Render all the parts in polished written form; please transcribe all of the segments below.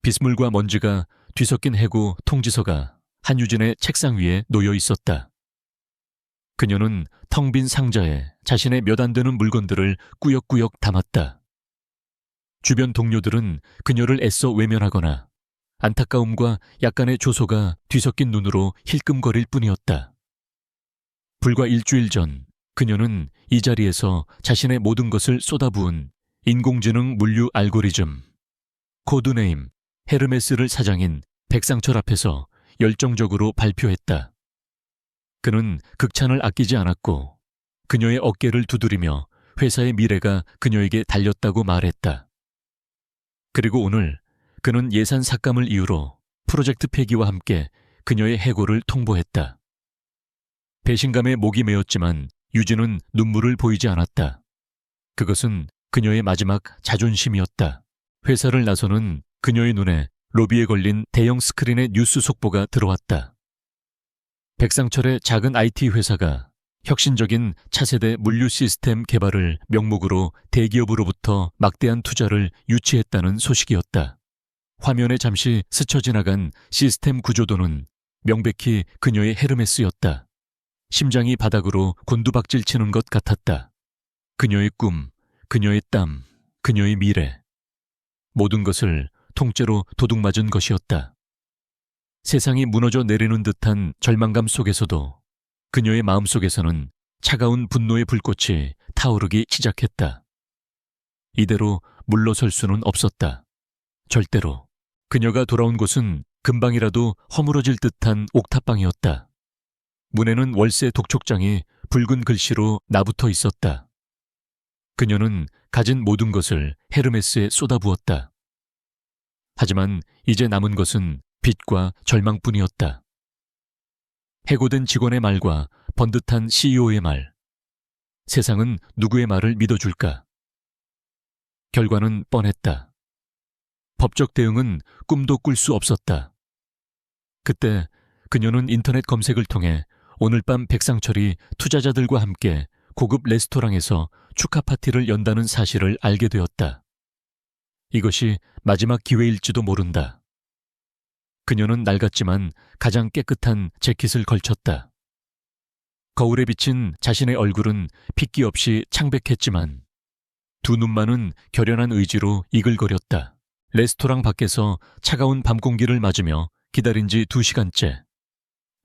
비스물과 먼지가 뒤섞인 해고 통지서가 한유진의 책상 위에 놓여 있었다. 그녀는 텅 빈 상자에 자신의 몇 안 되는 물건들을 꾸역꾸역 담았다. 주변 동료들은 그녀를 애써 외면하거나 안타까움과 약간의 조소가 뒤섞인 눈으로 힐끔거릴 뿐이었다. 불과 일주일 전 그녀는 이 자리에서 자신의 모든 것을 쏟아부은 인공지능 물류 알고리즘, 코드네임 헤르메스를 사장인 백상철 앞에서 열정적으로 발표했다. 그는 극찬을 아끼지 않았고 그녀의 어깨를 두드리며 회사의 미래가 그녀에게 달렸다고 말했다. 그리고 오늘 그는 예산 삭감을 이유로 프로젝트 폐기와 함께 그녀의 해고를 통보했다. 배신감에 목이 메었지만 유진은 눈물을 보이지 않았다. 그것은 그녀의 마지막 자존심이었다. 회사를 나서는 그녀의 눈에 로비에 걸린 대형 스크린의 뉴스 속보가 들어왔다. 백상철의 작은 IT 회사가 혁신적인 차세대 물류 시스템 개발을 명목으로 대기업으로부터 막대한 투자를 유치했다는 소식이었다. 화면에 잠시 스쳐 지나간 시스템 구조도는 명백히 그녀의 헤르메스였다. 심장이 바닥으로 곤두박질 치는 것 같았다. 그녀의 꿈, 그녀의 땀, 그녀의 미래. 모든 것을 통째로 도둑맞은 것이었다. 세상이 무너져 내리는 듯한 절망감 속에서도 그녀의 마음속에서는 차가운 분노의 불꽃이 타오르기 시작했다. 이대로 물러설 수는 없었다. 절대로. 그녀가 돌아온 곳은 금방이라도 허물어질 듯한 옥탑방이었다. 문에는 월세 독촉장이 붉은 글씨로 나붙어 있었다. 그녀는 가진 모든 것을 헤르메스에 쏟아부었다. 하지만 이제 남은 것은 빚과 절망뿐이었다. 해고된 직원의 말과 번듯한 CEO의 말. 세상은 누구의 말을 믿어줄까? 결과는 뻔했다. 법적 대응은 꿈도 꿀 수 없었다. 그때 그녀는 인터넷 검색을 통해 오늘 밤 백상철이 투자자들과 함께 고급 레스토랑에서 축하 파티를 연다는 사실을 알게 되었다. 이것이 마지막 기회일지도 모른다. 그녀는 낡았지만 가장 깨끗한 재킷을 걸쳤다. 거울에 비친 자신의 얼굴은 핏기 없이 창백했지만 두 눈만은 결연한 의지로 이글거렸다. 레스토랑 밖에서 차가운 밤 공기를 맞으며 기다린 지 2시간째.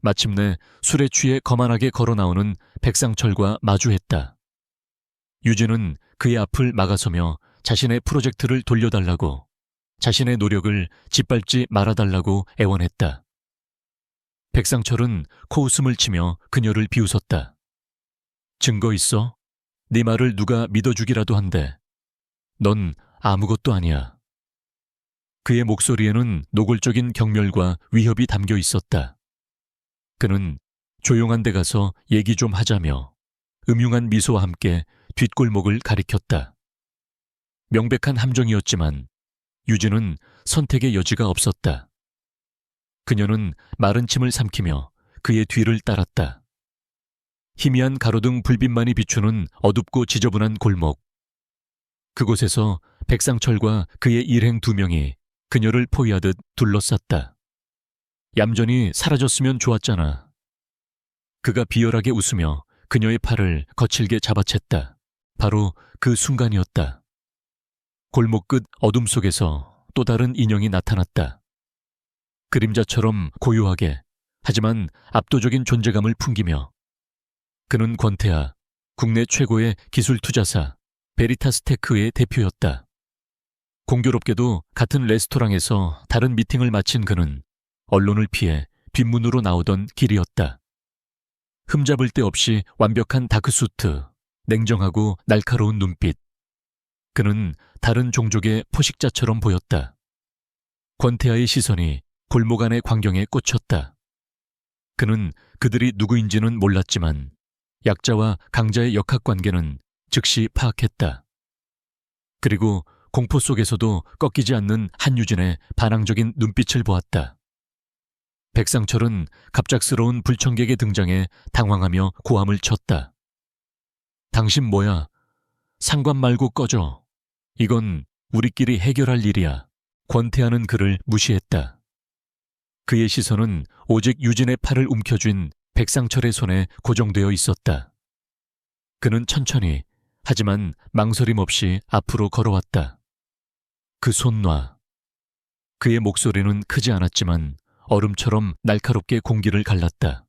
마침내 술에 취해 거만하게 걸어 나오는 백상철과 마주했다. 유진은 그의 앞을 막아서며 자신의 프로젝트를 돌려달라고, 자신의 노력을 짓밟지 말아달라고 애원했다. 백상철은 코웃음을 치며 그녀를 비웃었다. 증거 있어? 네 말을 누가 믿어주기라도 한데. 넌 아무것도 아니야. 그의 목소리에는 노골적인 경멸과 위협이 담겨 있었다. 그는 조용한 데 가서 얘기 좀 하자며 음흉한 미소와 함께 뒷골목을 가리켰다. 명백한 함정이었지만 유진은 선택의 여지가 없었다. 그녀는 마른 침을 삼키며 그의 뒤를 따랐다. 희미한 가로등 불빛만이 비추는 어둡고 지저분한 골목. 그곳에서 백상철과 그의 일행 2명이 그녀를 포위하듯 둘러쌌다. 얌전히 사라졌으면 좋았잖아. 그가 비열하게 웃으며 그녀의 팔을 거칠게 잡아챘다. 바로 그 순간이었다. 골목 끝 어둠 속에서 또 다른 인형이 나타났다. 그림자처럼 고요하게, 하지만 압도적인 존재감을 풍기며. 그는 권태아, 국내 최고의 기술 투자사 베리타스테크의 대표였다. 공교롭게도 같은 레스토랑에서 다른 미팅을 마친 그는 언론을 피해 뒷문으로 나오던 길이었다. 흠잡을 데 없이 완벽한 다크수트, 냉정하고 날카로운 눈빛. 그는 다른 종족의 포식자처럼 보였다. 권태아의 시선이 골목 안의 광경에 꽂혔다. 그는 그들이 누구인지는 몰랐지만 약자와 강자의 역학관계는 즉시 파악했다. 그리고 공포 속에서도 꺾이지 않는 한유진의 반항적인 눈빛을 보았다. 백상철은 갑작스러운 불청객의 등장에 당황하며 고함을 쳤다. 당신 뭐야? 상관 말고 꺼져. 이건 우리끼리 해결할 일이야. 권태하는 그를 무시했다. 그의 시선은 오직 유진의 팔을 움켜쥔 백상철의 손에 고정되어 있었다. 그는 천천히 하지만 망설임 없이 앞으로 걸어왔다. 그 손 놔. 그의 목소리는 크지 않았지만 얼음처럼 날카롭게 공기를 갈랐다.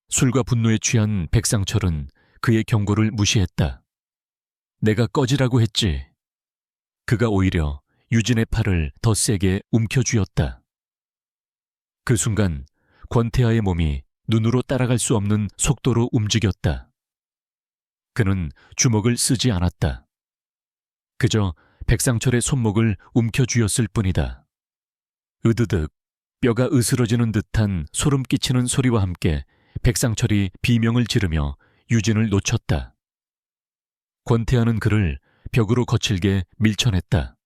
술과 분노에 취한 백상철은 그의 경고를 무시했다. 내가 꺼지라고 했지. 그가 오히려 유진의 팔을 더 세게 움켜쥐었다. 그 순간 권태하의 몸이 눈으로 따라갈 수 없는 속도로 움직였다. 그는 주먹을 쓰지 않았다. 그저 백상철의 손목을 움켜쥐었을 뿐이다. 으드득 뼈가 으스러지는 듯한 소름 끼치는 소리와 함께 백상철이 비명을 지르며 유진을 놓쳤다. 권태하는 그를 벽으로 거칠게 밀쳐냈다.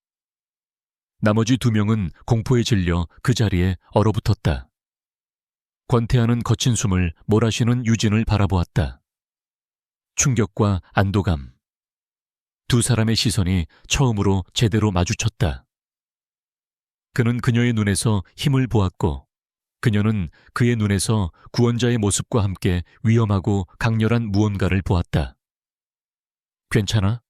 나머지 2명은 공포에 질려 그 자리에 얼어붙었다. 권태하는 거친 숨을 몰아쉬는 유진을 바라보았다. 충격과 안도감. 2 사람의 시선이 처음으로 제대로 마주쳤다. 그는 그녀의 눈에서 힘을 보았고 그녀는 그의 눈에서 구원자의 모습과 함께 위험하고 강렬한 무언가를 보았다. 괜찮아?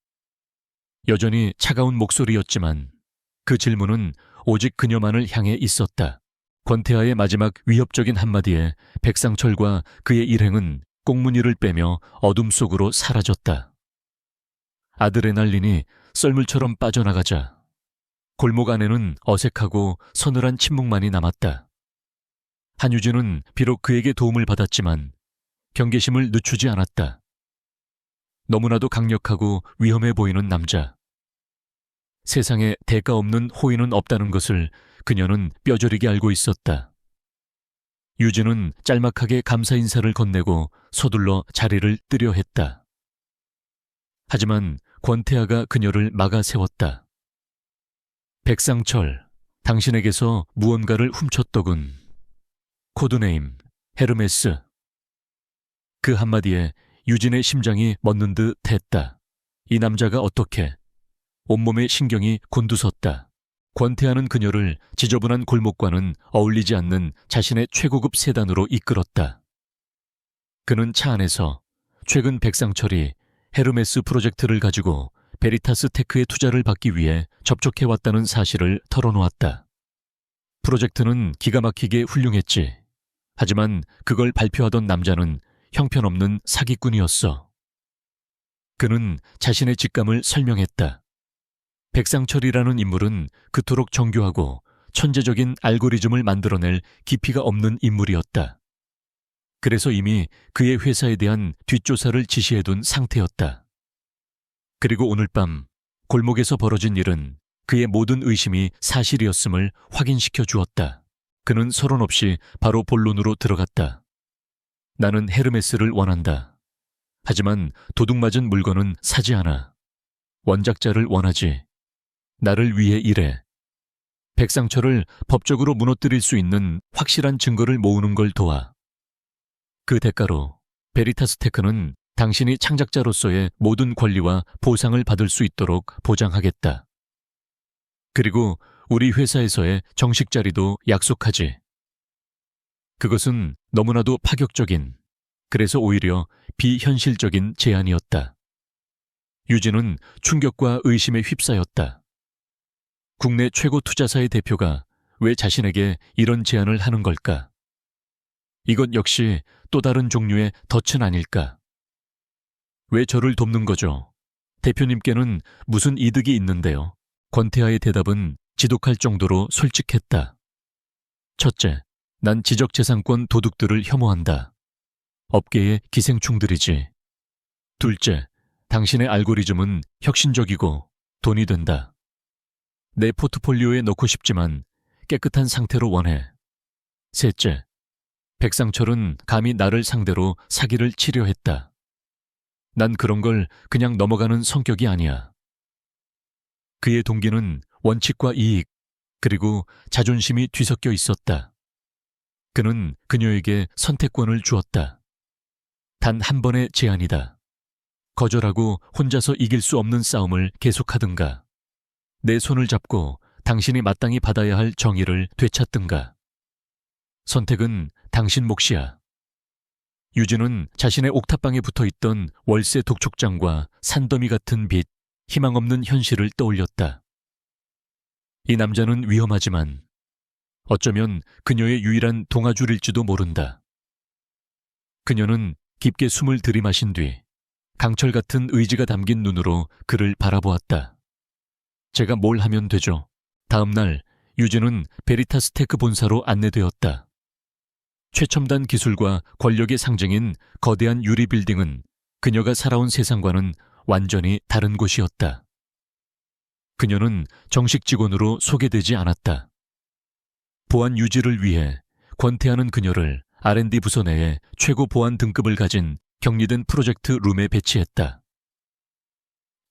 여전히 차가운 목소리였지만 그 질문은 오직 그녀만을 향해 있었다. 권태하의 마지막 위협적인 한마디에 백상철과 그의 일행은 꽁무니를 빼며 어둠 속으로 사라졌다. 아드레날린이 썰물처럼 빠져나가자 골목 안에는 어색하고 서늘한 침묵만이 남았다. 한유진은 비록 그에게 도움을 받았지만 경계심을 늦추지 않았다. 너무나도 강력하고 위험해 보이는 남자. 세상에 대가 없는 호의는 없다는 것을 그녀는 뼈저리게 알고 있었다. 유진은 짤막하게 감사 인사를 건네고 서둘러 자리를 뜨려 했다. 하지만 권태하가 그녀를 막아 세웠다. 백상철, 당신에게서 무언가를 훔쳤더군. 코드네임, 헤르메스. 그 한마디에 유진의 심장이 멎는 듯 했다. 이 남자가 어떻게? 온몸의 신경이 곤두섰다. 권태하는 그녀를 지저분한 골목과는 어울리지 않는 자신의 최고급 세단으로 이끌었다. 그는 차 안에서 최근 백상철이 헤르메스 프로젝트를 가지고 베리타스 테크의 투자를 받기 위해 접촉해왔다는 사실을 털어놓았다. 프로젝트는 기가 막히게 훌륭했지. 하지만 그걸 발표하던 남자는 형편없는 사기꾼이었어. 그는 자신의 직감을 설명했다. 백상철이라는 인물은 그토록 정교하고 천재적인 알고리즘을 만들어낼 깊이가 없는 인물이었다. 그래서 이미 그의 회사에 대한 뒷조사를 지시해둔 상태였다. 그리고 오늘 밤 골목에서 벌어진 일은 그의 모든 의심이 사실이었음을 확인시켜 주었다. 그는 서론 없이 바로 본론으로 들어갔다. 나는 헤르메스를 원한다. 하지만 도둑맞은 물건은 사지 않아. 원작자를 원하지. 나를 위해 일해. 백상철을 법적으로 무너뜨릴 수 있는 확실한 증거를 모으는 걸 도와. 그 대가로 베리타스 테크는 당신이 창작자로서의 모든 권리와 보상을 받을 수 있도록 보장하겠다. 그리고 우리 회사에서의 정식 자리도 약속하지. 그것은 너무나도 파격적인, 그래서 오히려 비현실적인 제안이었다. 유진은 충격과 의심에 휩싸였다. 국내 최고 투자사의 대표가 왜 자신에게 이런 제안을 하는 걸까? 이것 역시 또 다른 종류의 덫은 아닐까? 왜 저를 돕는 거죠? 대표님께는 무슨 이득이 있는데요? 권태하의 대답은 지독할 정도로 솔직했다. 첫째, 난 지적재산권 도둑들을 혐오한다. 업계의 기생충들이지. 둘째, 당신의 알고리즘은 혁신적이고 돈이 된다. 내 포트폴리오에 넣고 싶지만 깨끗한 상태로 원해. 셋째, 백상철은 감히 나를 상대로 사기를 치려 했다. 난 그런 걸 그냥 넘어가는 성격이 아니야. 그의 동기는 원칙과 이익, 그리고 자존심이 뒤섞여 있었다. 그는 그녀에게 선택권을 주었다. 단 한 번의 제안이다. 거절하고 혼자서 이길 수 없는 싸움을 계속하든가, 내 손을 잡고 당신이 마땅히 받아야 할 정의를 되찾든가. 선택은 당신 몫이야. 유진은 자신의 옥탑방에 붙어있던 월세 독촉장과 산더미 같은 빛, 희망 없는 현실을 떠올렸다. 이 남자는 위험하지만 어쩌면 그녀의 유일한 동아줄일지도 모른다. 그녀는 깊게 숨을 들이마신 뒤 강철 같은 의지가 담긴 눈으로 그를 바라보았다. 제가 뭘 하면 되죠? 다음 날 유진은 베리타스 테크 본사로 안내되었다. 최첨단 기술과 권력의 상징인 거대한 유리 빌딩은 그녀가 살아온 세상과는 완전히 다른 곳이었다. 그녀는 정식 직원으로 소개되지 않았다. 보안 유지를 위해 권태하는 그녀를 R&D 부서 내에 최고 보안 등급을 가진 격리된 프로젝트 룸에 배치했다.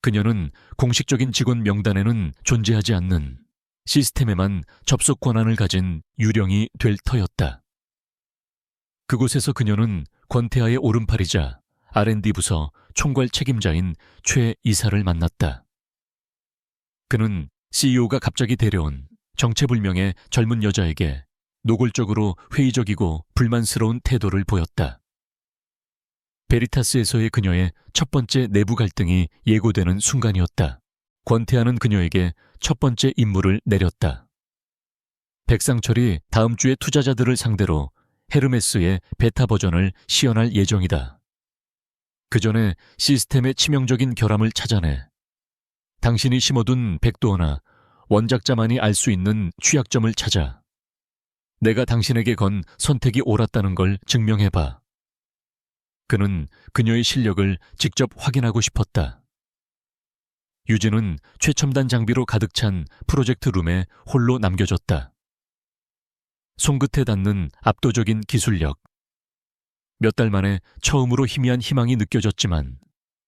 그녀는 공식적인 직원 명단에는 존재하지 않는 시스템에만 접속 권한을 가진 유령이 될 터였다. 그곳에서 그녀는 권태하의 오른팔이자 R&D 부서 총괄 책임자인 최 이사를 만났다. 그는 CEO가 갑자기 데려온 정체불명의 젊은 여자에게 노골적으로 회의적이고 불만스러운 태도를 보였다. 베리타스에서의 그녀의 첫 번째 내부 갈등이 예고되는 순간이었다. 권태하는 그녀에게 첫 번째 임무를 내렸다. 백상철이 다음 주에 투자자들을 상대로 헤르메스의 베타 버전을 시연할 예정이다. 그 전에 시스템의 치명적인 결함을 찾아내 당신이 심어둔 백도어나 원작자만이 알 수 있는 취약점을 찾아 내가 당신에게 건 선택이 옳았다는 걸 증명해봐. 그는 그녀의 실력을 직접 확인하고 싶었다. 유진은 최첨단 장비로 가득 찬 프로젝트 룸에 홀로 남겨졌다. 손끝에 닿는 압도적인 기술력. 몇 달 만에 처음으로 희미한 희망이 느껴졌지만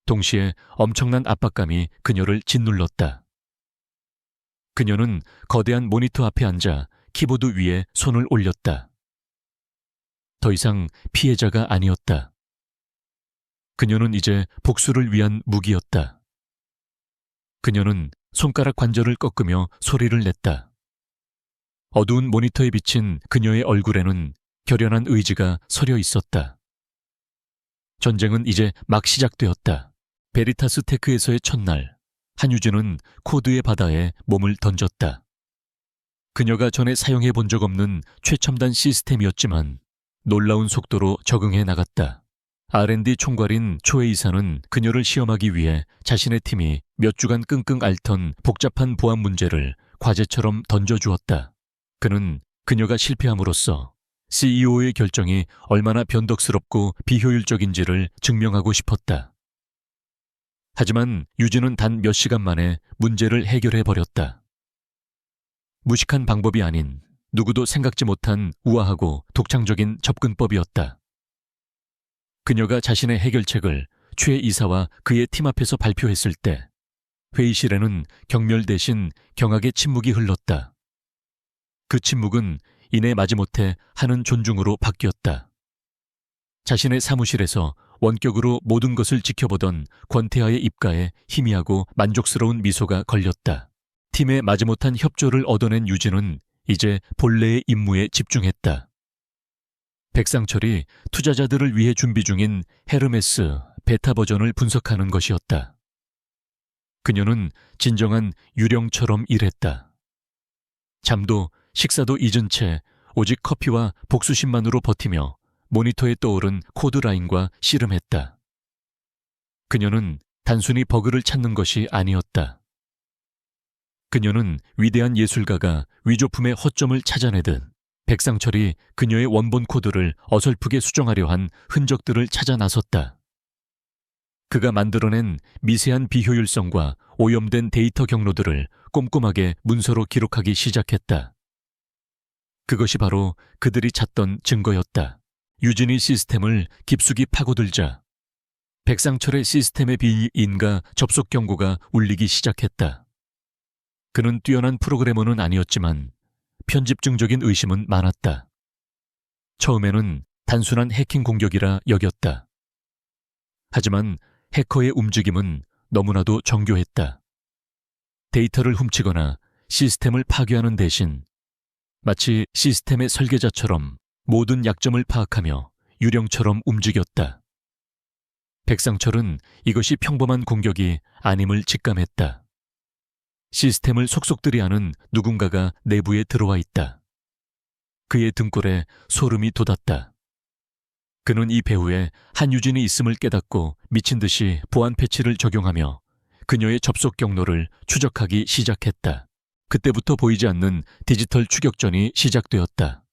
동시에 엄청난 압박감이 그녀를 짓눌렀다. 그녀는 거대한 모니터 앞에 앉아 키보드 위에 손을 올렸다. 더 이상 피해자가 아니었다. 그녀는 이제 복수를 위한 무기였다. 그녀는 손가락 관절을 꺾으며 소리를 냈다. 어두운 모니터에 비친 그녀의 얼굴에는 결연한 의지가 서려 있었다. 전쟁은 이제 막 시작되었다. 베리타스 테크에서의 첫날, 한유진은 코드의 바다에 몸을 던졌다. 그녀가 전에 사용해 본 적 없는 최첨단 시스템이었지만 놀라운 속도로 적응해 나갔다. R&D 총괄인 초에 이사는 그녀를 시험하기 위해 자신의 팀이 몇 주간 끙끙 앓던 복잡한 보안 문제를 과제처럼 던져주었다. 그는 그녀가 실패함으로써 CEO의 결정이 얼마나 변덕스럽고 비효율적인지를 증명하고 싶었다. 하지만 유진은 단 몇 시간 만에 문제를 해결해버렸다. 무식한 방법이 아닌 누구도 생각지 못한 우아하고 독창적인 접근법이었다. 그녀가 자신의 해결책을 최 이사와 그의 팀 앞에서 발표했을 때 회의실에는 경멸 대신 경악의 침묵이 흘렀다. 그 침묵은 이내 마지못해 하는 존중으로 바뀌었다. 자신의 사무실에서 원격으로 모든 것을 지켜보던 권태하의 입가에 희미하고 만족스러운 미소가 걸렸다. 팀의 마지못한 협조를 얻어낸 유진은 이제 본래의 임무에 집중했다. 백상철이 투자자들을 위해 준비 중인 헤르메스 베타 버전을 분석하는 것이었다. 그녀는 진정한 유령처럼 일했다. 잠도 식사도 잊은 채 오직 커피와 복수심만으로 버티며 모니터에 떠오른 코드라인과 씨름했다. 그녀는 단순히 버그를 찾는 것이 아니었다. 그녀는 위대한 예술가가 위조품의 허점을 찾아내듯 백상철이 그녀의 원본 코드를 어설프게 수정하려 한 흔적들을 찾아 나섰다. 그가 만들어낸 미세한 비효율성과 오염된 데이터 경로들을 꼼꼼하게 문서로 기록하기 시작했다. 그것이 바로 그들이 찾던 증거였다. 유진이 시스템을 깊숙이 파고들자 백상철의 시스템의 비인가 접속 경고가 울리기 시작했다. 그는 뛰어난 프로그래머는 아니었지만 편집증적인 의심은 많았다. 처음에는 단순한 해킹 공격이라 여겼다. 하지만 해커의 움직임은 너무나도 정교했다. 데이터를 훔치거나 시스템을 파괴하는 대신 마치 시스템의 설계자처럼 모든 약점을 파악하며 유령처럼 움직였다. 백상철은 이것이 평범한 공격이 아님을 직감했다. 시스템을 속속들이 아는 누군가가 내부에 들어와 있다. 그의 등골에 소름이 돋았다. 그는 이 배후에 한유진이 있음을 깨닫고 미친 듯이 보안 패치를 적용하며 그녀의 접속 경로를 추적하기 시작했다. 그때부터 보이지 않는 디지털 추격전이 시작되었다.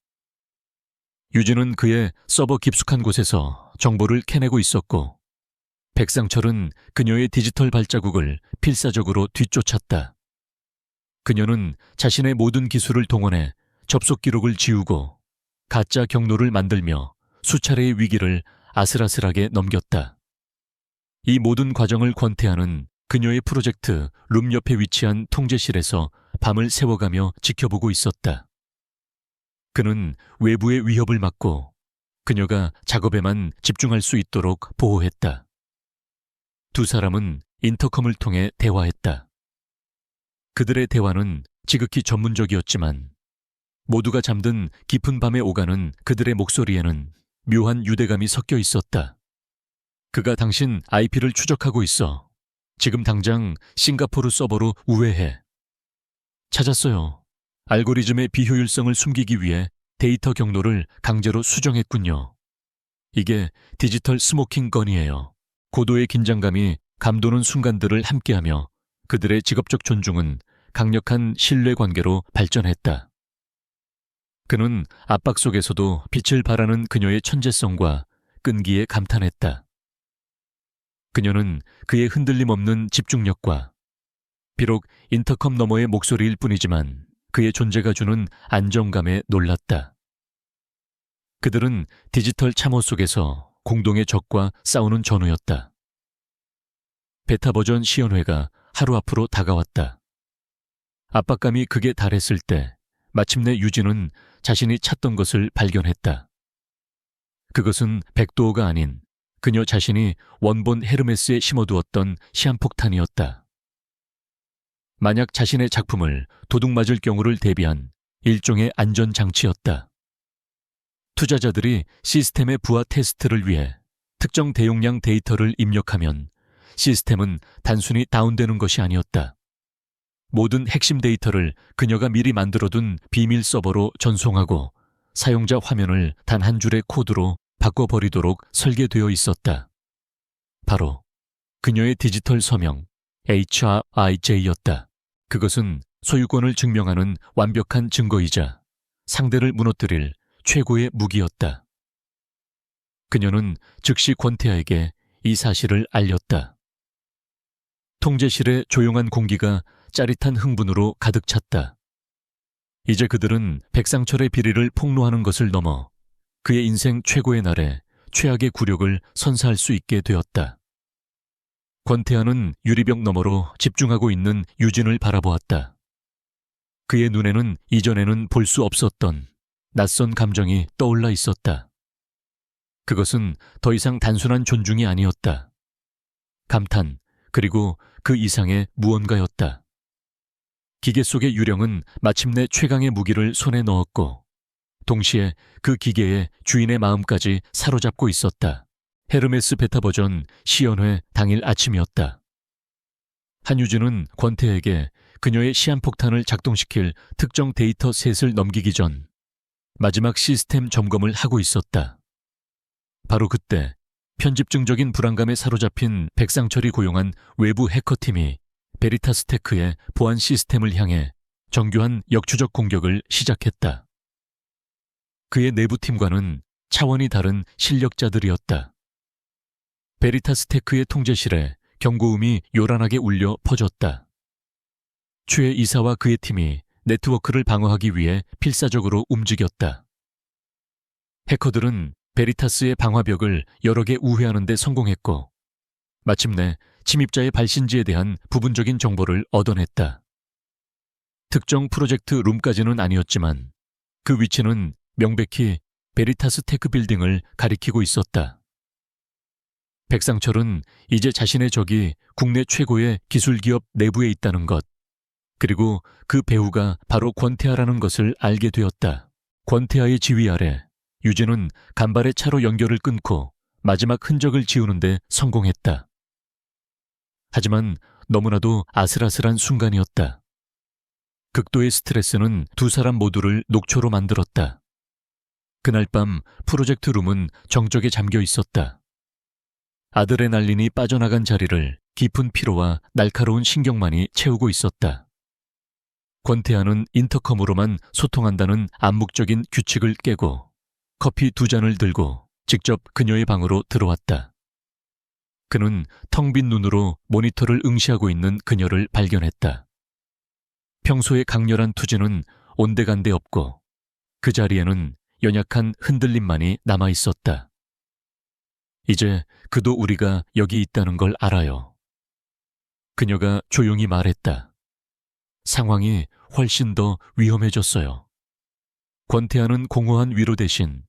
유진은 그의 서버 깊숙한 곳에서 정보를 캐내고 있었고 백상철은 그녀의 디지털 발자국을 필사적으로 뒤쫓았다. 그녀는 자신의 모든 기술을 동원해 접속 기록을 지우고 가짜 경로를 만들며 수차례의 위기를 아슬아슬하게 넘겼다. 이 모든 과정을 권태하는 그녀의 프로젝트 룸 옆에 위치한 통제실에서 밤을 새워가며 지켜보고 있었다. 그는 외부의 위협을 막고 그녀가 작업에만 집중할 수 있도록 보호했다. 두 사람은 인터컴을 통해 대화했다. 그들의 대화는 지극히 전문적이었지만 모두가 잠든 깊은 밤에 오가는 그들의 목소리에는 묘한 유대감이 섞여 있었다. 그가 당신 IP를 추적하고 있어. 지금 당장 싱가포르 서버로 우회해. 찾았어요. 알고리즘의 비효율성을 숨기기 위해 데이터 경로를 강제로 수정했군요. 이게 디지털 스모킹 건이에요. 고도의 긴장감이 감도는 순간들을 함께하며 그들의 직업적 존중은 강력한 신뢰관계로 발전했다. 그는 압박 속에서도 빛을 발하는 그녀의 천재성과 끈기에 감탄했다. 그녀는 그의 흔들림 없는 집중력과 비록 인터컴 너머의 목소리일 뿐이지만 그의 존재가 주는 안정감에 놀랐다. 그들은 디지털 참호 속에서 공동의 적과 싸우는 전우였다. 베타 버전 시연회가 하루 앞으로 다가왔다. 압박감이 극에 달했을 때 마침내 유진은 자신이 찾던 것을 발견했다. 그것은 백도어가 아닌 그녀 자신이 원본 헤르메스에 심어두었던 시한폭탄이었다. 만약 자신의 작품을 도둑맞을 경우를 대비한 일종의 안전장치였다. 투자자들이 시스템의 부하 테스트를 위해 특정 대용량 데이터를 입력하면 시스템은 단순히 다운되는 것이 아니었다. 모든 핵심 데이터를 그녀가 미리 만들어둔 비밀 서버로 전송하고 사용자 화면을 단 한 줄의 코드로 바꿔버리도록 설계되어 있었다. 바로 그녀의 디지털 서명 HRIJ였다. 그것은 소유권을 증명하는 완벽한 증거이자 상대를 무너뜨릴 최고의 무기였다. 그녀는 즉시 권태아에게 이 사실을 알렸다. 통제실의 조용한 공기가 짜릿한 흥분으로 가득 찼다. 이제 그들은 백상철의 비리를 폭로하는 것을 넘어 그의 인생 최고의 날에 최악의 굴욕을 선사할 수 있게 되었다. 권태아는 유리벽 너머로 집중하고 있는 유진을 바라보았다. 그의 눈에는 이전에는 볼 수 없었던 낯선 감정이 떠올라 있었다. 그것은 더 이상 단순한 존중이 아니었다. 감탄, 그리고 그 이상의 무언가였다. 기계 속의 유령은 마침내 최강의 무기를 손에 넣었고 동시에 그 기계의 주인의 마음까지 사로잡고 있었다. 헤르메스 베타 버전 시연회 당일 아침이었다. 한유진은 권태에게 그녀의 시한폭탄을 작동시킬 특정 데이터 셋을 넘기기 전 마지막 시스템 점검을 하고 있었다. 바로 그때 편집증적인 불안감에 사로잡힌 백상철이 고용한 외부 해커팀이 베리타스 테크의 보안 시스템을 향해 정교한 역추적 공격을 시작했다. 그의 내부팀과는 차원이 다른 실력자들이었다. 베리타스 테크의 통제실에 경고음이 요란하게 울려 퍼졌다. 최 이사와 그의 팀이 네트워크를 방어하기 위해 필사적으로 움직였다. 해커들은 베리타스의 방화벽을 여러 개 우회하는 데 성공했고 마침내 침입자의 발신지에 대한 부분적인 정보를 얻어냈다. 특정 프로젝트 룸까지는 아니었지만 그 위치는 명백히 베리타스 테크 빌딩을 가리키고 있었다. 백상철은 이제 자신의 적이 국내 최고의 기술 기업 내부에 있다는 것, 그리고 그 배우가 바로 권태하라는 것을 알게 되었다. 권태하의 지휘 아래 유진은 간발의 차로 연결을 끊고 마지막 흔적을 지우는데 성공했다. 하지만 너무나도 아슬아슬한 순간이었다. 극도의 스트레스는 두 사람 모두를 녹초로 만들었다. 그날 밤 프로젝트 룸은 정적에 잠겨 있었다. 아드레날린이 빠져나간 자리를 깊은 피로와 날카로운 신경만이 채우고 있었다. 권태하는 인터컴으로만 소통한다는 암묵적인 규칙을 깨고 커피 2잔을 들고 직접 그녀의 방으로 들어왔다. 그는 텅 빈 눈으로 모니터를 응시하고 있는 그녀를 발견했다. 평소의 강렬한 투지는 온데간데 없고 그 자리에는 연약한 흔들림만이 남아 있었다. 이제 그도 우리가 여기 있다는 걸 알아요. 그녀가 조용히 말했다. 상황이 훨씬 더 위험해졌어요. 권태하는 공허한 위로 대신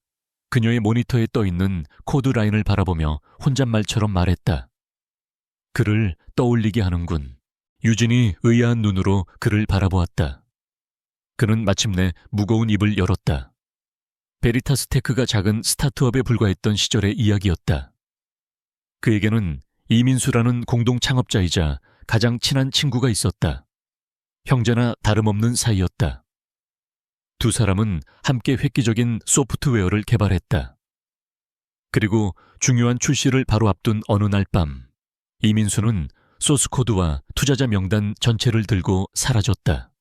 그녀의 모니터에 떠있는 코드라인을 바라보며 혼잣말처럼 말했다. 그를 떠올리게 하는군. 유진이 의아한 눈으로 그를 바라보았다. 그는 마침내 무거운 입을 열었다. 베리타스 테크가 작은 스타트업에 불과했던 시절의 이야기였다. 그에게는 이민수라는 공동 창업자이자 가장 친한 친구가 있었다. 형제나 다름없는 사이였다. 두 사람은 함께 획기적인 소프트웨어를 개발했다. 그리고 중요한 출시를 바로 앞둔 어느 날 밤, 이민수는 소스코드와 투자자 명단 전체를 들고 사라졌다.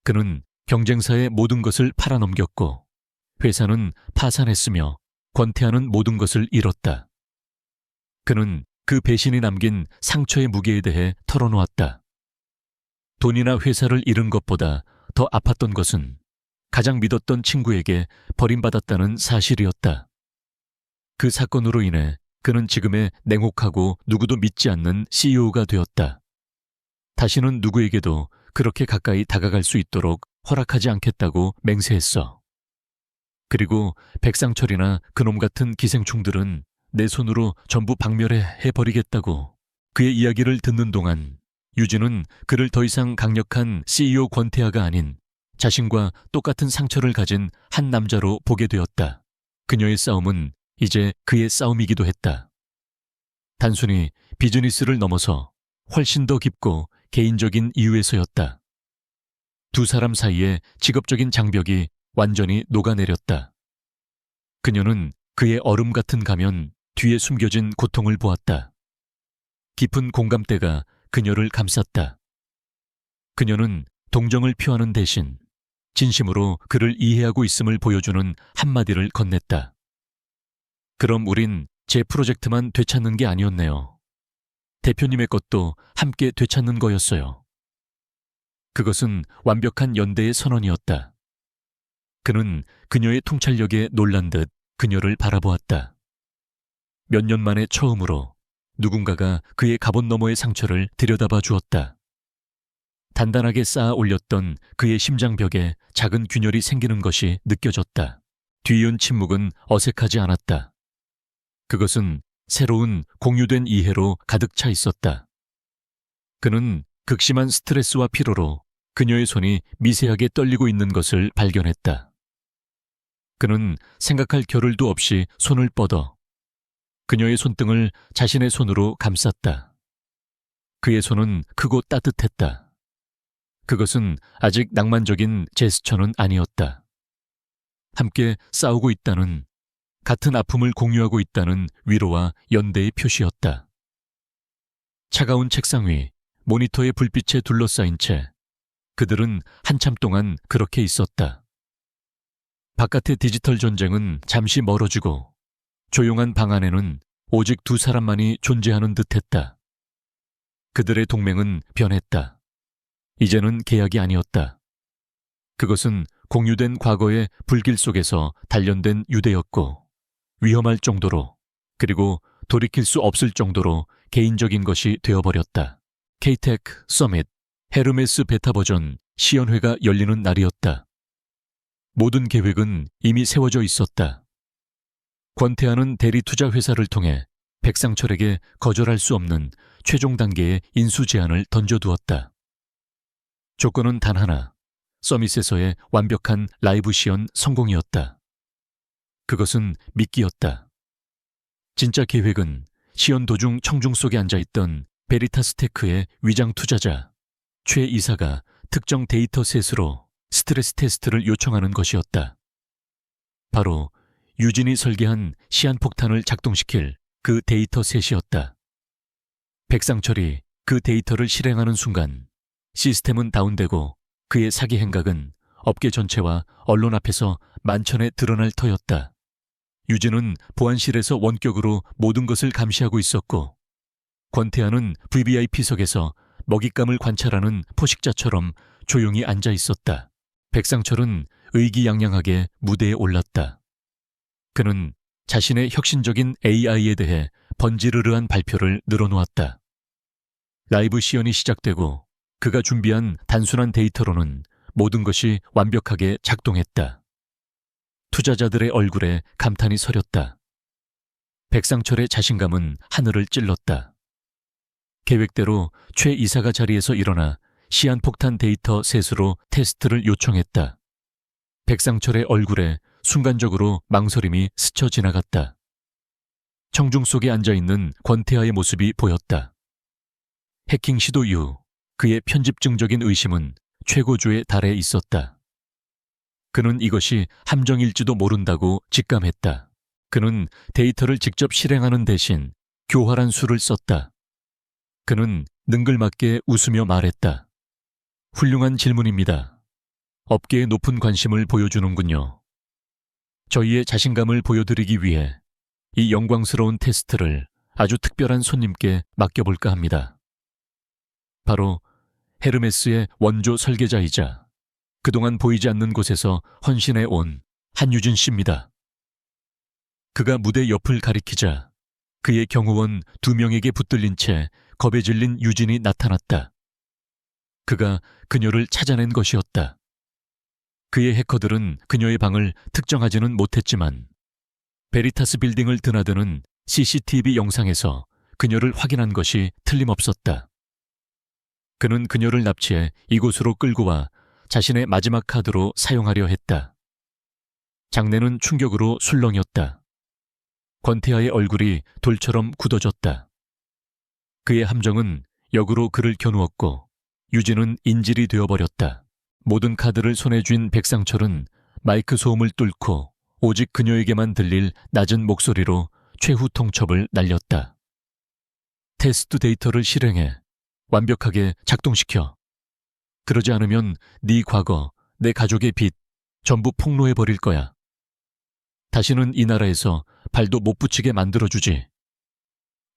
그는 경쟁사의 모든 것을 팔아넘겼고 회사는 파산했으며 권태하는 모든 것을 잃었다. 그는 그 배신이 남긴 상처의 무게에 대해 털어놓았다. 돈이나 회사를 잃은 것보다 더 아팠던 것은 가장 믿었던 친구에게 버림받았다는 사실이었다. 그 사건으로 인해 그는 지금의 냉혹하고 누구도 믿지 않는 CEO가 되었다. 다시는 누구에게도 그렇게 가까이 다가갈 수 있도록 허락하지 않겠다고 맹세했어. 그리고 백상철이나 그놈 같은 기생충들은 내 손으로 전부 박멸해버리겠다고 그의 이야기를 듣는 동안 유진은 그를 더 이상 강력한 CEO 권태하가 아닌 자신과 똑같은 상처를 가진 한 남자로 보게 되었다. 그녀의 싸움은 이제 그의 싸움이기도 했다. 단순히 비즈니스를 넘어서 훨씬 더 깊고 개인적인 이유에서였다. 두 사람 사이의 직업적인 장벽이 완전히 녹아내렸다. 그녀는 그의 얼음 같은 가면 뒤에 숨겨진 고통을 보았다. 깊은 공감대가 그녀를 감쌌다. 그녀는 동정을 표하는 대신 진심으로 그를 이해하고 있음을 보여주는 한마디를 건넸다. 그럼 우린 제 프로젝트만 되찾는 게 아니었네요. 대표님의 것도 함께 되찾는 거였어요. 그것은 완벽한 연대의 선언이었다. 그는 그녀의 통찰력에 놀란 듯 그녀를 바라보았다. 몇 년 만에 처음으로 누군가가 그의 갑옷 너머의 상처를 들여다봐 주었다. 단단하게 쌓아 올렸던 그의 심장벽에 작은 균열이 생기는 것이 느껴졌다. 뒤이은 침묵은 어색하지 않았다. 그것은 새로운 공유된 이해로 가득 차 있었다. 그는 극심한 스트레스와 피로로 그녀의 손이 미세하게 떨리고 있는 것을 발견했다. 그는 생각할 겨를도 없이 손을 뻗어 그녀의 손등을 자신의 손으로 감쌌다. 그의 손은 크고 따뜻했다. 그것은 아직 낭만적인 제스처는 아니었다. 함께 싸우고 있다는, 같은 아픔을 공유하고 있다는 위로와 연대의 표시였다. 차가운 책상 위 모니터의 불빛에 둘러싸인 채 그들은 한참 동안 그렇게 있었다. 바깥의 디지털 전쟁은 잠시 멀어지고 조용한 방 안에는 오직 두 사람만이 존재하는 듯했다. 그들의 동맹은 변했다. 이제는 계약이 아니었다. 그것은 공유된 과거의 불길 속에서 단련된 유대였고 위험할 정도로, 그리고 돌이킬 수 없을 정도로 개인적인 것이 되어버렸다. K-TEC 서밋 헤르메스 베타 버전 시연회가 열리는 날이었다. 모든 계획은 이미 세워져 있었다. 권태하는 대리 투자 회사를 통해 백상철에게 거절할 수 없는 최종 단계의 인수 제안을 던져두었다. 조건은 단 하나, 서밋에서의 완벽한 라이브 시연 성공이었다. 그것은 미끼였다. 진짜 계획은 시연 도중 청중 속에 앉아있던 베리타스 테크의 위장 투자자 최 이사가 특정 데이터 셋으로 스트레스 테스트를 요청하는 것이었다. 바로 유진이 설계한 시한폭탄을 작동시킬 그 데이터 셋이었다. 백상철이 그 데이터를 실행하는 순간 시스템은 다운되고 그의 사기 행각은 업계 전체와 언론 앞에서 만천에 드러날 터였다. 유진은 보안실에서 원격으로 모든 것을 감시하고 있었고 권태하는 VVIP석에서 먹잇감을 관찰하는 포식자처럼 조용히 앉아 있었다. 백상철은 의기양양하게 무대에 올랐다. 그는 자신의 혁신적인 AI에 대해 번지르르한 발표를 늘어놓았다. 라이브 시연이 시작되고 그가 준비한 단순한 데이터로는 모든 것이 완벽하게 작동했다. 투자자들의 얼굴에 감탄이 서렸다. 백상철의 자신감은 하늘을 찔렀다. 계획대로 최 이사가 자리에서 일어나 시한폭탄 데이터 셋으로 테스트를 요청했다. 백상철의 얼굴에 순간적으로 망설임이 스쳐 지나갔다. 청중 속에 앉아있는 권태하의 모습이 보였다. 해킹 시도 이후 그의 편집증적인 의심은 최고조에 달해 있었다. 그는 이것이 함정일지도 모른다고 직감했다. 그는 데이터를 직접 실행하는 대신 교활한 수를 썼다. 그는 능글맞게 웃으며 말했다. 훌륭한 질문입니다. 업계의 높은 관심을 보여주는군요. 저희의 자신감을 보여드리기 위해 이 영광스러운 테스트를 아주 특별한 손님께 맡겨볼까 합니다. 바로 헤르메스의 원조 설계자이자 그동안 보이지 않는 곳에서 헌신해 온 한유진 씨입니다. 그가 무대 옆을 가리키자 그의 경호원 2명에게 붙들린 채 겁에 질린 유진이 나타났다. 그가 그녀를 찾아낸 것이었다. 그의 해커들은 그녀의 방을 특정하지는 못했지만 베리타스 빌딩을 드나드는 CCTV 영상에서 그녀를 확인한 것이 틀림없었다. 그는 그녀를 납치해 이곳으로 끌고 와 자신의 마지막 카드로 사용하려 했다. 장내는 충격으로 술렁였다. 권태하의 얼굴이 돌처럼 굳어졌다. 그의 함정은 역으로 그를 겨누었고 유진은 인질이 되어버렸다. 모든 카드를 손에 쥔 백상철은 마이크 소음을 뚫고 오직 그녀에게만 들릴 낮은 목소리로 최후 통첩을 날렸다. 테스트 데이터를 실행해 완벽하게 작동시켜. 그러지 않으면 네 과거, 내 가족의 빚 전부 폭로해버릴 거야. 다시는 이 나라에서 발도 못 붙이게 만들어주지.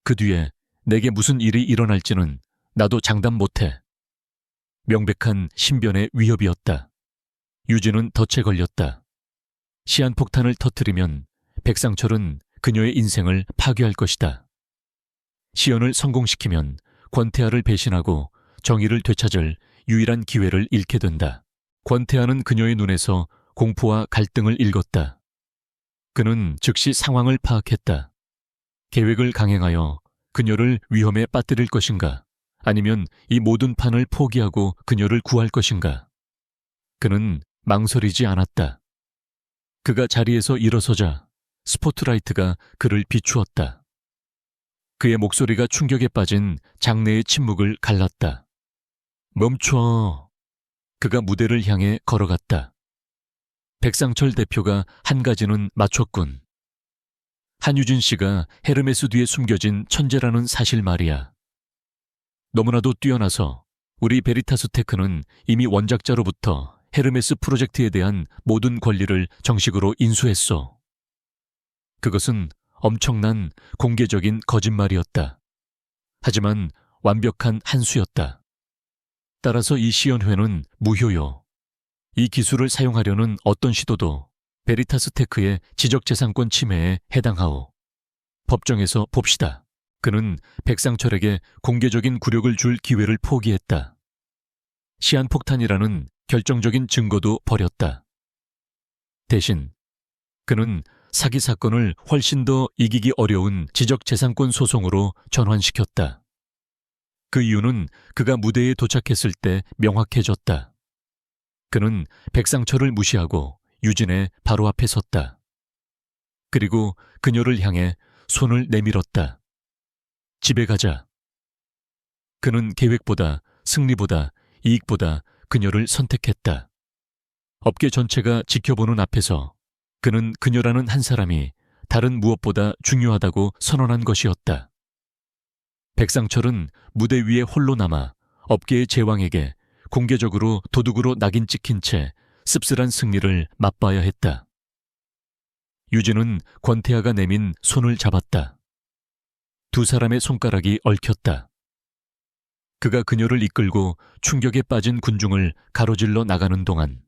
그 뒤에 내게 무슨 일이 일어날지는 나도 장담 못해. 명백한 신변의 위협이었다. 유진은 덫에 걸렸다. 시한폭탄을 터뜨리면 백상철은 그녀의 인생을 파괴할 것이다. 시연을 성공시키면 권태하를 배신하고 정의를 되찾을 유일한 기회를 잃게 된다. 권태하는 그녀의 눈에서 공포와 갈등을 읽었다. 그는 즉시 상황을 파악했다. 계획을 강행하여 그녀를 위험에 빠뜨릴 것인가? 아니면 이 모든 판을 포기하고 그녀를 구할 것인가? 그는 망설이지 않았다. 그가 자리에서 일어서자 스포트라이트가 그를 비추었다. 그의 목소리가 충격에 빠진 장내의 침묵을 갈랐다. 멈춰. 그가 무대를 향해 걸어갔다. 백상철 대표가 한 가지는 맞췄군. 한유진 씨가 헤르메스 뒤에 숨겨진 천재라는 사실 말이야. 너무나도 뛰어나서 우리 베리타스 테크는 이미 원작자로부터 헤르메스 프로젝트에 대한 모든 권리를 정식으로 인수했어. 그것은 엄청난 공개적인 거짓말이었다. 하지만 완벽한 한 수였다. 따라서 이 시연회는 무효요. 이 기술을 사용하려는 어떤 시도도 베리타스 테크의 지적재산권 침해에 해당하오. 법정에서 봅시다. 그는 백상철에게 공개적인 굴욕을 줄 기회를 포기했다. 시한폭탄이라는 결정적인 증거도 버렸다. 대신 그는 사기 사건을 훨씬 더 이기기 어려운 지적재산권 소송으로 전환시켰다. 그 이유는 그가 무대에 도착했을 때 명확해졌다. 그는 백상철을 무시하고 유진의 바로 앞에 섰다. 그리고 그녀를 향해 손을 내밀었다. 집에 가자. 그는 계획보다, 승리보다, 이익보다 그녀를 선택했다. 업계 전체가 지켜보는 앞에서 그는 그녀라는 한 사람이 다른 무엇보다 중요하다고 선언한 것이었다. 백상철은 무대 위에 홀로 남아 업계의 제왕에게 공개적으로 도둑으로 낙인 찍힌 채 씁쓸한 승리를 맛봐야 했다. 유진은 권태하가 내민 손을 잡았다. 두 사람의 손가락이 얽혔다. 그가 그녀를 이끌고 충격에 빠진 군중을 가로질러 나가는 동안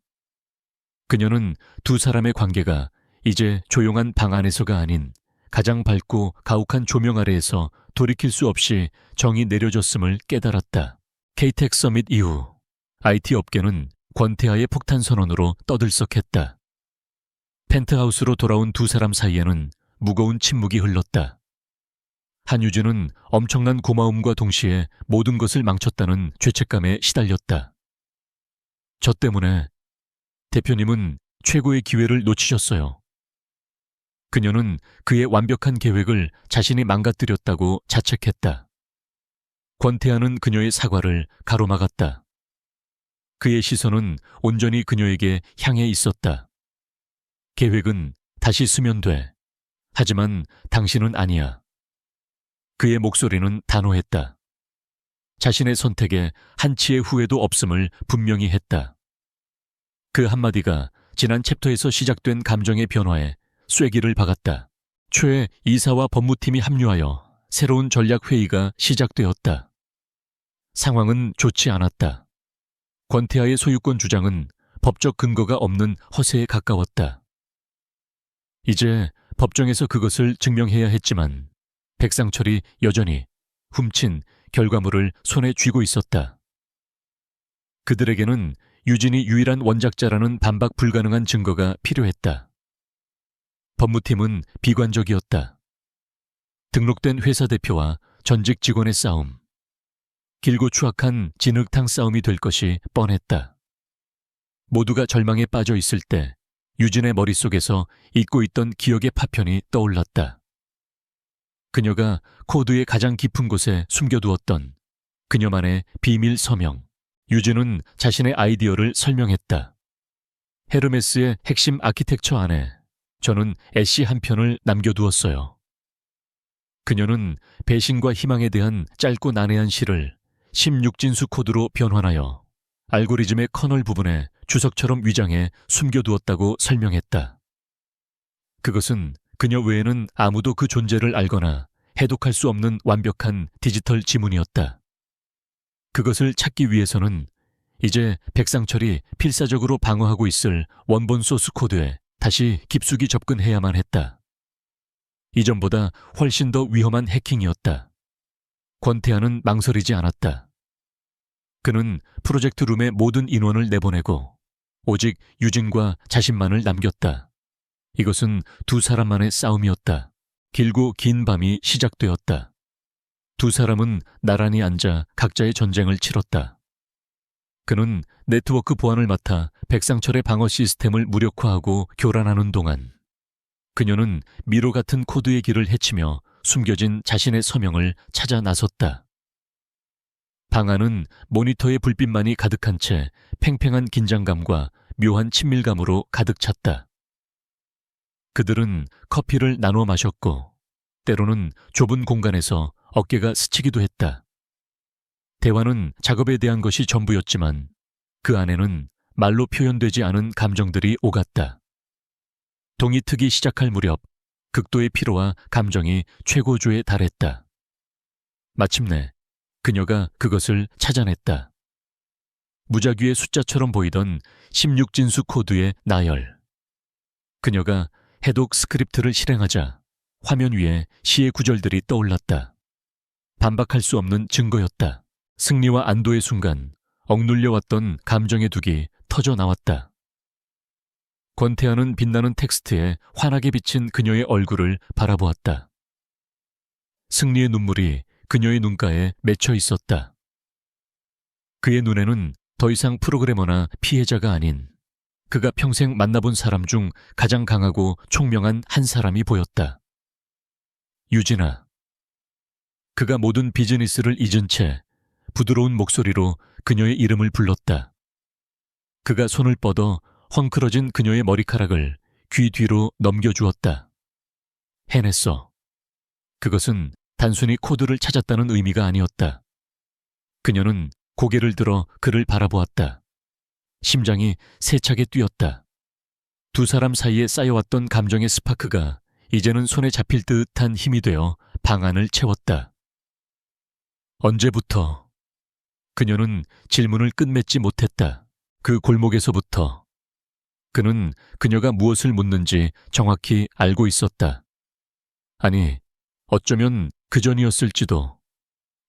그녀는 두 사람의 관계가 이제 조용한 방 안에서가 아닌 가장 밝고 가혹한 조명 아래에서 돌이킬 수 없이 정이 내려졌음을 깨달았다. KTX 서밋 이후 IT 업계는 권태하의 폭탄 선언으로 떠들썩했다. 펜트하우스로 돌아온 두 사람 사이에는 무거운 침묵이 흘렀다. 한유진은 엄청난 고마움과 동시에 모든 것을 망쳤다는 죄책감에 시달렸다. 저 때문에 대표님은 최고의 기회를 놓치셨어요. 그녀는 그의 완벽한 계획을 자신이 망가뜨렸다고 자책했다. 권태하는 그녀의 사과를 가로막았다. 그의 시선은 온전히 그녀에게 향해 있었다. 계획은 다시 쓰면 돼. 하지만 당신은 아니야. 그의 목소리는 단호했다. 자신의 선택에 한치의 후회도 없음을 분명히 했다. 그 한마디가 지난 챕터에서 시작된 감정의 변화에 쐐기를 박았다. 최 이사와 법무팀이 합류하여 새로운 전략회의가 시작되었다. 상황은 좋지 않았다. 권태하의 소유권 주장은 법적 근거가 없는 허세에 가까웠다. 이제 법정에서 그것을 증명해야 했지만 백상철이 여전히 훔친 결과물을 손에 쥐고 있었다. 그들에게는 유진이 유일한 원작자라는 반박 불가능한 증거가 필요했다. 법무팀은 비관적이었다. 등록된 회사 대표와 전직 직원의 싸움, 길고 추악한 진흙탕 싸움이 될 것이 뻔했다. 모두가 절망에 빠져 있을 때 유진의 머릿속에서 잊고 있던 기억의 파편이 떠올랐다. 그녀가 코드의 가장 깊은 곳에 숨겨두었던 그녀만의 비밀 서명. 유진은 자신의 아이디어를 설명했다. 헤르메스의 핵심 아키텍처 안에 저는 애쉬 한 편을 남겨두었어요. 그녀는 배신과 희망에 대한 짧고 난해한 시를 16진수 코드로 변환하여 알고리즘의 커널 부분에 주석처럼 위장해 숨겨두었다고 설명했다. 그것은 그녀 외에는 아무도 그 존재를 알거나 해독할 수 없는 완벽한 디지털 지문이었다. 그것을 찾기 위해서는 이제 백상철이 필사적으로 방어하고 있을 원본 소스 코드에 다시 깊숙이 접근해야만 했다. 이전보다 훨씬 더 위험한 해킹이었다. 권태하는 망설이지 않았다. 그는 프로젝트 룸의 모든 인원을 내보내고 오직 유진과 자신만을 남겼다. 이것은 두 사람만의 싸움이었다. 길고 긴 밤이 시작되었다. 두 사람은 나란히 앉아 각자의 전쟁을 치렀다. 그는 네트워크 보안을 맡아 백상철의 방어 시스템을 무력화하고 교란하는 동안 그녀는 미로 같은 코드의 길을 헤치며 숨겨진 자신의 서명을 찾아 나섰다. 방 안은 모니터의 불빛만이 가득한 채 팽팽한 긴장감과 묘한 친밀감으로 가득 찼다. 그들은 커피를 나눠 마셨고 때로는 좁은 공간에서 어깨가 스치기도 했다. 대화는 작업에 대한 것이 전부였지만 그 안에는 말로 표현되지 않은 감정들이 오갔다. 동이 트기 시작할 무렵 극도의 피로와 감정이 최고조에 달했다. 마침내 그녀가 그것을 찾아냈다. 무작위의 숫자처럼 보이던 16진수 코드의 나열. 그녀가 해독 스크립트를 실행하자 화면 위에 시의 구절들이 떠올랐다. 반박할 수 없는 증거였다. 승리와 안도의 순간 억눌려왔던 감정의 둑이 터져 나왔다. 권태하는 빛나는 텍스트에 환하게 비친 그녀의 얼굴을 바라보았다. 승리의 눈물이 그녀의 눈가에 맺혀 있었다. 그의 눈에는 더 이상 프로그래머나 피해자가 아닌 그가 평생 만나본 사람 중 가장 강하고 총명한 한 사람이 보였다. 유진아. 그가 모든 비즈니스를 잊은 채 부드러운 목소리로 그녀의 이름을 불렀다. 그가 손을 뻗어 헝클어진 그녀의 머리카락을 귀 뒤로 넘겨주었다. 해냈어. 그것은 단순히 코드를 찾았다는 의미가 아니었다. 그녀는 고개를 들어 그를 바라보았다. 심장이 세차게 뛰었다. 두 사람 사이에 쌓여왔던 감정의 스파크가 이제는 손에 잡힐 듯한 힘이 되어 방안을 채웠다. 언제부터? 그녀는 질문을 끝맺지 못했다. 그 골목에서부터. 그는 그녀가 무엇을 묻는지 정확히 알고 있었다. 아니, 어쩌면 그전이었을지도.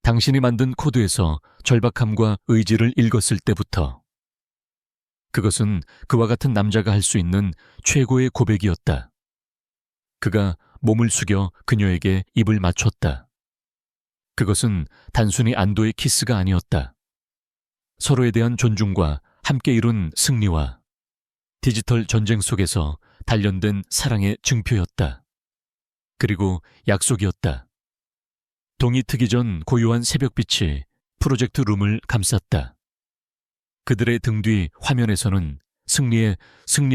당신이 만든 코드에서 절박함과 의지를 읽었을 때부터. 그것은 그와 같은 남자가 할 수 있는 최고의 고백이었다. 그가 몸을 숙여 그녀에게 입을 맞췄다. 그것은 단순히 안도의 키스가 아니었다. 서로에 대한 존중과 함께 이룬 승리와 디지털 전쟁 속에서 단련된 사랑의 증표였다. 그리고 약속이었다. 동이 트기 전 고요한 새벽빛이 프로젝트 룸을 감쌌다. 그들의 등 뒤 화면에서는 승리의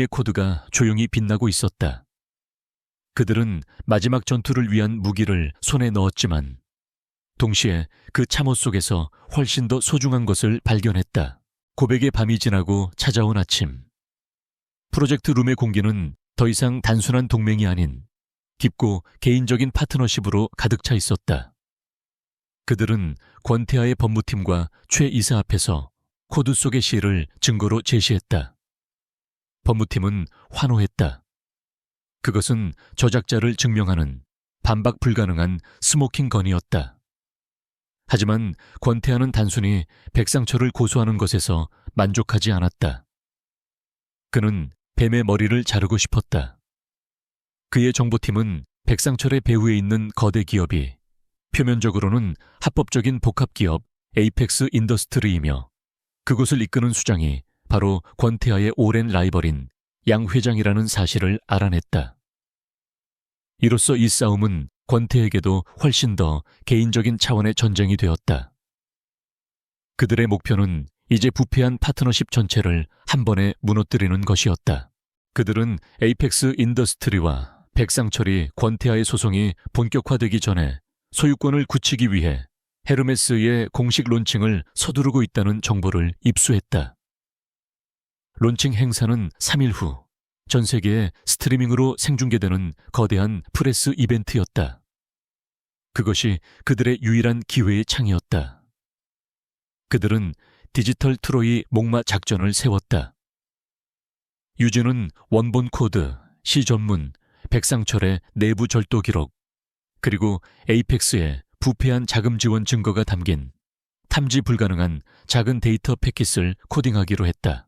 코드가 조용히 빛나고 있었다. 그들은 마지막 전투를 위한 무기를 손에 넣었지만 동시에 그 참호 속에서 훨씬 더 소중한 것을 발견했다. 고백의 밤이 지나고 찾아온 아침. 프로젝트 룸의 공기는 더 이상 단순한 동맹이 아닌 깊고 개인적인 파트너십으로 가득 차 있었다. 그들은 권태아의 법무팀과 최 이사 앞에서 코드 속의 시를 증거로 제시했다. 법무팀은 환호했다. 그것은 저작자를 증명하는 반박 불가능한 스모킹 건이었다. 하지만 권태아는 단순히 백상철을 고소하는 것에서 만족하지 않았다. 그는 뱀의 머리를 자르고 싶었다. 그의 정보팀은 백상철의 배후에 있는 거대 기업이 표면적으로는 합법적인 복합기업 에이펙스 인더스트리이며 그곳을 이끄는 수장이 바로 권태아의 오랜 라이벌인 양 회장이라는 사실을 알아냈다. 이로써 이 싸움은 권태에게도 훨씬 더 개인적인 차원의 전쟁이 되었다. 그들의 목표는 이제 부패한 파트너십 전체를 한 번에 무너뜨리는 것이었다. 그들은 에이펙스 인더스트리와 백상철이 권태아의 소송이 본격화되기 전에 소유권을 굳히기 위해 헤르메스의 공식 론칭을 서두르고 있다는 정보를 입수했다. 론칭 행사는 3일 후 전 세계에 스트리밍으로 생중계되는 거대한 프레스 이벤트였다. 그것이 그들의 유일한 기회의 창이었다. 그들은 디지털 트로이 목마 작전을 세웠다. 유진은 원본 코드, 시 전문, 백상철의 내부 절도 기록, 그리고 에이펙스의 부패한 자금 지원 증거가 담긴 탐지 불가능한 작은 데이터 패킷을 코딩하기로 했다.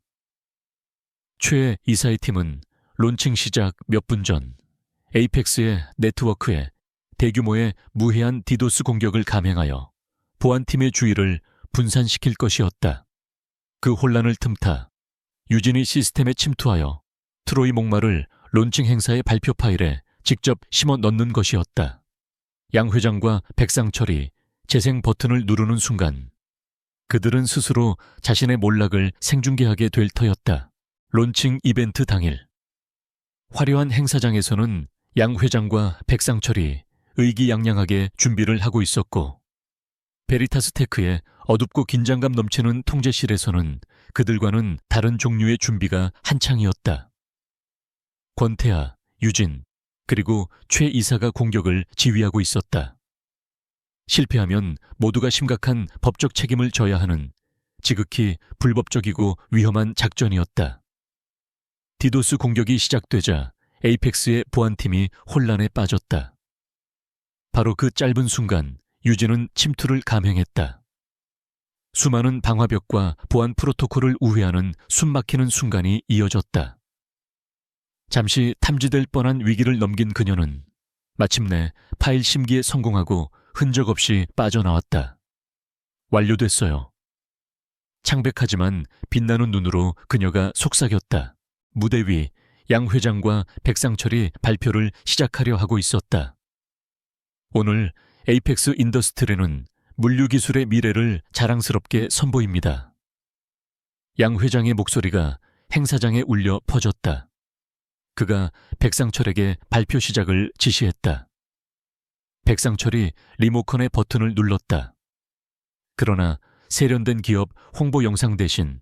최 이사의 팀은 론칭 시작 몇 분 전 에이펙스의 네트워크에 대규모의 무해한 디도스 공격을 감행하여 보안팀의 주의를 분산시킬 것이었다. 그 혼란을 틈타 유진이 시스템에 침투하여 트로이 목마를 론칭 행사의 발표 파일에 직접 심어 넣는 것이었다. 양 회장과 백상철이 재생 버튼을 누르는 순간 그들은 스스로 자신의 몰락을 생중계하게 될 터였다. 론칭 이벤트 당일 화려한 행사장에서는 양 회장과 백상철이 의기양양하게 준비를 하고 있었고 베리타스 테크의 어둡고 긴장감 넘치는 통제실에서는 그들과는 다른 종류의 준비가 한창이었다. 권태아, 유진, 그리고 최 이사가 공격을 지휘하고 있었다. 실패하면 모두가 심각한 법적 책임을 져야 하는 지극히 불법적이고 위험한 작전이었다. 디도스 공격이 시작되자 에이펙스의 보안팀이 혼란에 빠졌다. 바로 그 짧은 순간 유진은 침투를 감행했다. 수많은 방화벽과 보안 프로토콜을 우회하는 숨막히는 순간이 이어졌다. 잠시 탐지될 뻔한 위기를 넘긴 그녀는 마침내 파일 심기에 성공하고 흔적 없이 빠져나왔다. 완료됐어요. 창백하지만 빛나는 눈으로 그녀가 속삭였다. 무대 위 양 회장과 백상철이 발표를 시작하려 하고 있었다. 오늘 에이펙스 인더스트리는 물류기술의 미래를 자랑스럽게 선보입니다. 양 회장의 목소리가 행사장에 울려 퍼졌다. 그가 백상철에게 발표 시작을 지시했다. 백상철이 리모컨의 버튼을 눌렀다. 그러나 세련된 기업 홍보 영상 대신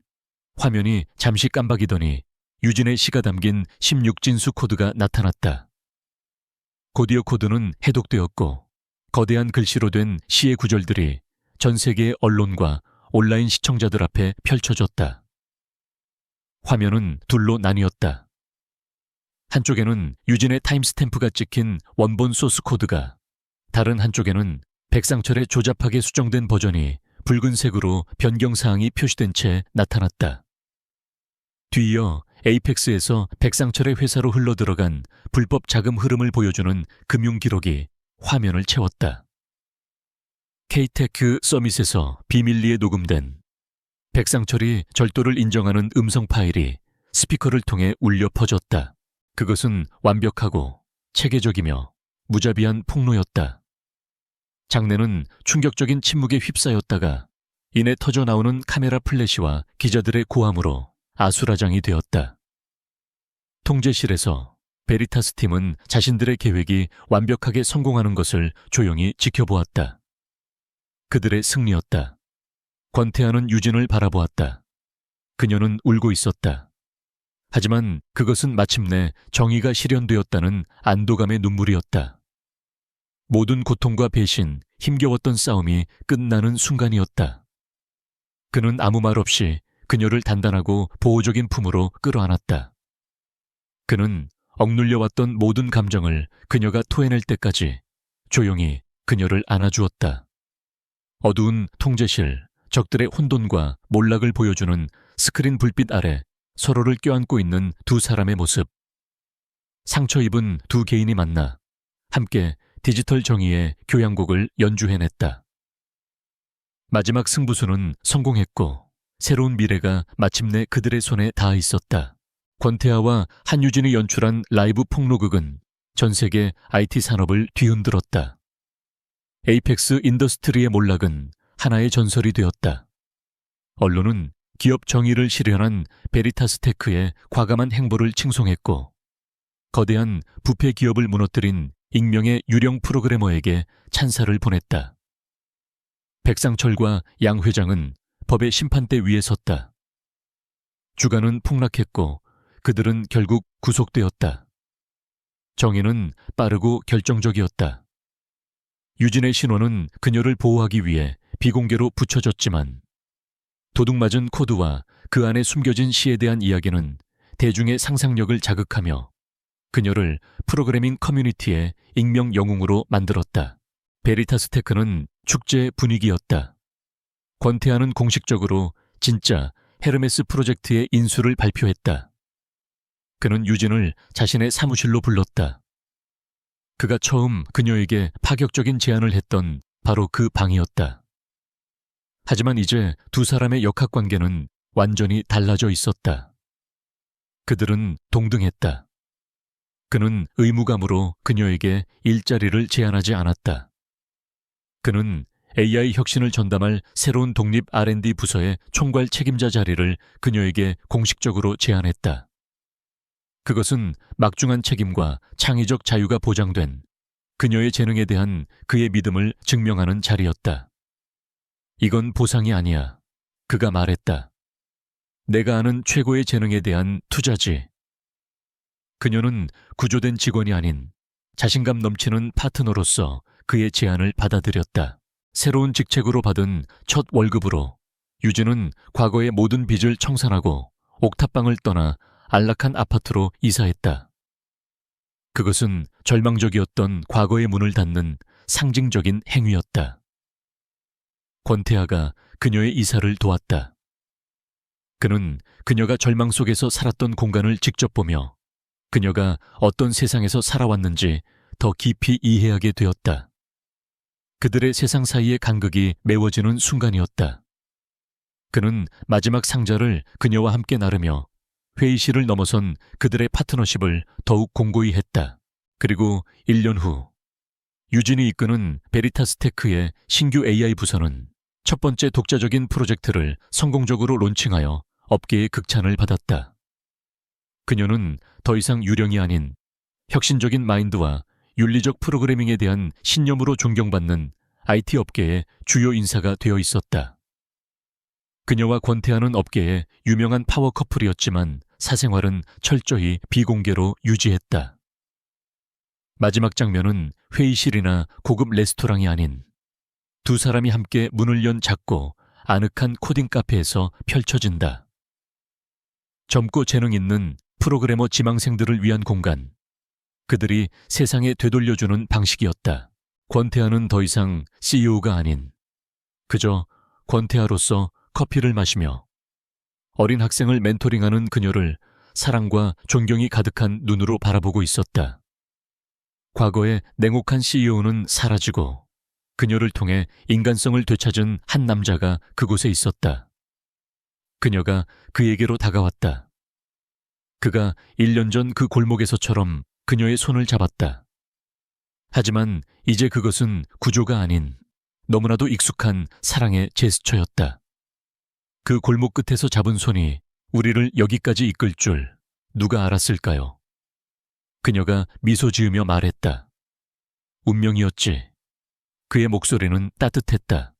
화면이 잠시 깜박이더니 유진의 시가 담긴 16진수 코드가 나타났다. 곧이어 코드는 해독되었고 거대한 글씨로 된 시의 구절들이 전 세계의 언론과 온라인 시청자들 앞에 펼쳐졌다. 화면은 둘로 나뉘었다. 한쪽에는 유진의 타임스탬프가 찍힌 원본 소스 코드가, 다른 한쪽에는 백상철의 조잡하게 수정된 버전이 붉은색으로 변경사항이 표시된 채 나타났다. 뒤이어 에이펙스에서 백상철의 회사로 흘러들어간 불법 자금 흐름을 보여주는 금융 기록이 화면을 채웠다. K-테크 서밋에서 비밀리에 녹음된 백상철이 절도를 인정하는 음성 파일이 스피커를 통해 울려 퍼졌다. 그것은 완벽하고 체계적이며 무자비한 폭로였다. 장내는 충격적인 침묵에 휩싸였다가 이내 터져나오는 카메라 플래시와 기자들의 고함으로 아수라장이 되었다. 통제실에서 베리타스 팀은 자신들의 계획이 완벽하게 성공하는 것을 조용히 지켜보았다. 그들의 승리였다. 권태하는 유진을 바라보았다. 그녀는 울고 있었다. 하지만 그것은 마침내 정의가 실현되었다는 안도감의 눈물이었다. 모든 고통과 배신, 힘겨웠던 싸움이 끝나는 순간이었다. 그는 아무 말 없이 그녀를 단단하고 보호적인 품으로 끌어안았다. 그는 억눌려왔던 모든 감정을 그녀가 토해낼 때까지 조용히 그녀를 안아주었다. 어두운 통제실, 적들의 혼돈과 몰락을 보여주는 스크린 불빛 아래 서로를 껴안고 있는 두 사람의 모습. 상처 입은 두 개인이 만나 함께 디지털 정의의 교향곡을 연주해냈다. 마지막 승부수는 성공했고 새로운 미래가 마침내 그들의 손에 닿아 있었다. 권태하와 한유진이 연출한 라이브 폭로극은 전 세계 IT 산업을 뒤흔들었다. 에이펙스 인더스트리의 몰락은 하나의 전설이 되었다. 언론은 기업 정의를 실현한 베리타스 테크의 과감한 행보를 칭송했고 거대한 부패 기업을 무너뜨린 익명의 유령 프로그래머에게 찬사를 보냈다. 백상철과 양 회장은 법의 심판대 위에 섰다. 주가는 폭락했고 그들은 결국 구속되었다. 정의는 빠르고 결정적이었다. 유진의 신원은 그녀를 보호하기 위해 비공개로 붙여졌지만 도둑맞은 코드와 그 안에 숨겨진 시에 대한 이야기는 대중의 상상력을 자극하며 그녀를 프로그래밍 커뮤니티의 익명 영웅으로 만들었다. 베리타스 테크는 축제 분위기였다. 권태하는 공식적으로 진짜 헤르메스 프로젝트의 인수를 발표했다. 그는 유진을 자신의 사무실로 불렀다. 그가 처음 그녀에게 파격적인 제안을 했던 바로 그 방이었다. 하지만 이제 두 사람의 역학관계는 완전히 달라져 있었다. 그들은 동등했다. 그는 의무감으로 그녀에게 일자리를 제안하지 않았다. 그는 AI 혁신을 전담할 새로운 독립 R&D 부서의 총괄 책임자 자리를 그녀에게 공식적으로 제안했다. 그것은 막중한 책임과 창의적 자유가 보장된 그녀의 재능에 대한 그의 믿음을 증명하는 자리였다. 이건 보상이 아니야. 그가 말했다. 내가 아는 최고의 재능에 대한 투자지. 그녀는 구조된 직원이 아닌 자신감 넘치는 파트너로서 그의 제안을 받아들였다. 새로운 직책으로 받은 첫 월급으로 유진은 과거의 모든 빚을 청산하고 옥탑방을 떠나 안락한 아파트로 이사했다. 그것은 절망적이었던 과거의 문을 닫는 상징적인 행위였다. 권태하가 그녀의 이사를 도왔다. 그는 그녀가 절망 속에서 살았던 공간을 직접 보며 그녀가 어떤 세상에서 살아왔는지 더 깊이 이해하게 되었다. 그들의 세상 사이의 간극이 메워지는 순간이었다. 그는 마지막 상자를 그녀와 함께 나르며 회의실을 넘어선 그들의 파트너십을 더욱 공고히 했다. 그리고 1년 후 유진이 이끄는 베리타스테크의 신규 AI 부서는 첫 번째 독자적인 프로젝트를 성공적으로 론칭하여 업계의 극찬을 받았다. 그녀는 더 이상 유령이 아닌 혁신적인 마인드와 윤리적 프로그래밍에 대한 신념으로 존경받는 IT 업계의 주요 인사가 되어 있었다. 그녀와 권태하는 업계의 유명한 파워 커플이었지만 사생활은 철저히 비공개로 유지했다. 마지막 장면은 회의실이나 고급 레스토랑이 아닌 두 사람이 함께 문을 연 작고 아늑한 코딩 카페에서 펼쳐진다. 젊고 재능 있는 프로그래머 지망생들을 위한 공간. 그들이 세상에 되돌려주는 방식이었다. 권태하는 더 이상 CEO가 아닌 그저 권태하로서 커피를 마시며 어린 학생을 멘토링하는 그녀를 사랑과 존경이 가득한 눈으로 바라보고 있었다. 과거의 냉혹한 CEO는 사라지고 그녀를 통해 인간성을 되찾은 한 남자가 그곳에 있었다. 그녀가 그에게로 다가왔다. 그가 1년 전 그 골목에서처럼 그녀의 손을 잡았다. 하지만 이제 그것은 구조가 아닌 너무나도 익숙한 사랑의 제스처였다. 그 골목 끝에서 잡은 손이 우리를 여기까지 이끌 줄 누가 알았을까요? 그녀가 미소 지으며 말했다. 운명이었지. 그의 목소리는 따뜻했다.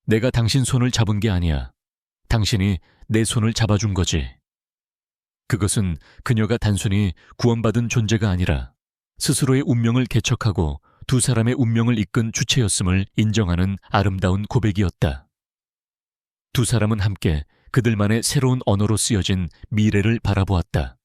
내가 당신 손을 잡은 게 아니야. 당신이 내 손을 잡아준 거지. 그것은 그녀가 단순히 구원받은 존재가 아니라 스스로의 운명을 개척하고 두 사람의 운명을 이끈 주체였음을 인정하는 아름다운 고백이었다. 두 사람은 함께 그들만의 새로운 언어로 쓰여진 미래를 바라보았다.